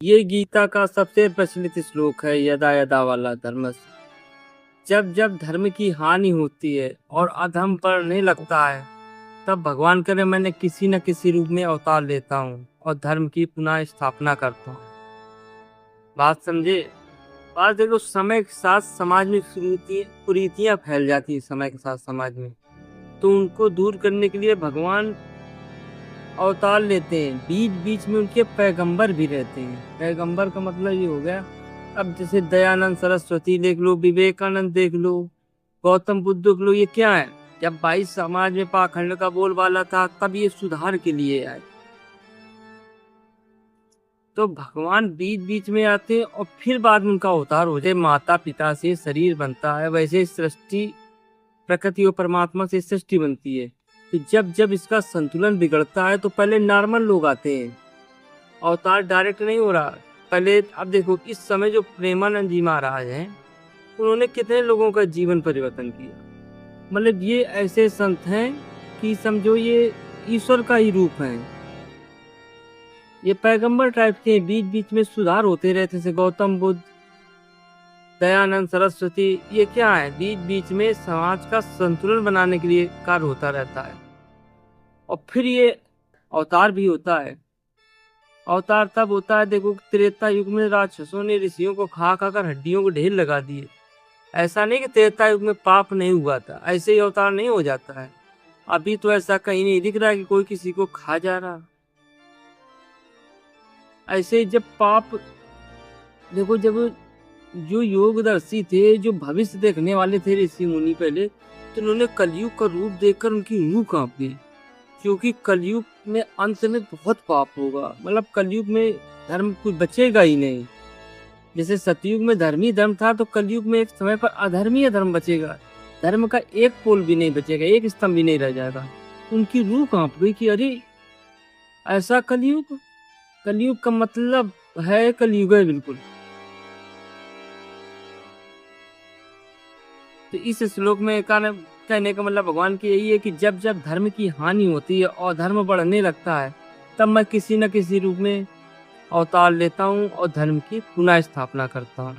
ये गीता का सबसे प्रचलित श्लोक है, यदा यदा वाला धर्मस्य। जब जब धर्म की हानि होती है और अधर्म बढ़ने लगता है, तब भगवान करे मैंने किसी न किसी रूप में अवतार लेता हूँ और धर्म की पुनः स्थापना करता हूँ। बात समझे? बात देखो, समय के साथ समाज में कुरीतियां फैल जाती है। समय के साथ समाज में तो उनको दूर करने के लिए भगवान अवतार लेते हैं। बीच बीच में उनके पैगंबर भी रहते हैं। पैगंबर का मतलब ये हो गया, अब जैसे दयानंद सरस्वती देख लो, विवेकानंद देख लो, गौतम बुद्ध देख लो, ये क्या है? जब 22 समाज में पाखंड का बोलबाला था, तब ये सुधार के लिए आए। तो भगवान बीच बीच में आते और फिर बाद में उनका अवतार हो जाए। माता पिता से शरीर बनता है, वैसे सृष्टि प्रकृति और परमात्मा से सृष्टि बनती है। तो जब जब इसका संतुलन बिगड़ता है तो पहले नॉर्मल लोग आते हैं। अवतार डायरेक्ट नहीं हो रहा। पहले अब देखो, इस समय जो प्रेमानंद जी महाराज हैं, उन्होंने कितने लोगों का जीवन परिवर्तन किया। मतलब ये ऐसे संत हैं कि समझो ये ईश्वर का ही रूप है। ये पैगंबर टाइप के बीच बीच में सुधार होते रहते से गौतम बुद्ध, दयानंद सरस्वती, ये क्या है? बीच बीच में समाज का संतुलन बनाने के लिए कार्य होता रहता है। और फिर ये अवतार भी होता है। अवतार तब होता है, देखो त्रेता युग में राक्षसों ने ऋषियों को खा खा कर हड्डियों को ढेर लगा दिए। ऐसा नहीं कि त्रेता युग में पाप नहीं हुआ था, ऐसे ही अवतार नहीं हो जाता है। अभी तो ऐसा कहीं नहीं दिख रहा है कि कोई किसी को खा जा रहा। ऐसे ही जब पाप, देखो जब जो योगदर्शी थे, जो भविष्य देखने वाले थे ऋषि मुनि पहले, तो उन्होंने कलयुग का रूप देखकर उनकी रूह कांप गई। क्योंकि कलयुग में अंत में बहुत पाप होगा। मतलब कलयुग में धर्म कुछ बचेगा ही नहीं। जैसे सतयुग में धर्मी धर्म था, तो कलयुग में एक समय पर अधर्मीय धर्म बचेगा। धर्म का एक पोल भी नहीं बचेगा, एक स्तंभ भी नहीं रह जाएगा। उनकी रूह कांप गई कि अरे ऐसा कलयुग। कलयुग का मतलब है कलयुग है बिल्कुल। तो इस श्लोक में कहने का मतलब भगवान की यही है कि जब जब धर्म की हानि होती है और धर्म बढ़ने लगता है, तब मैं किसी न किसी रूप में अवतार लेता हूँ और धर्म की पुनः स्थापना करता हूँ।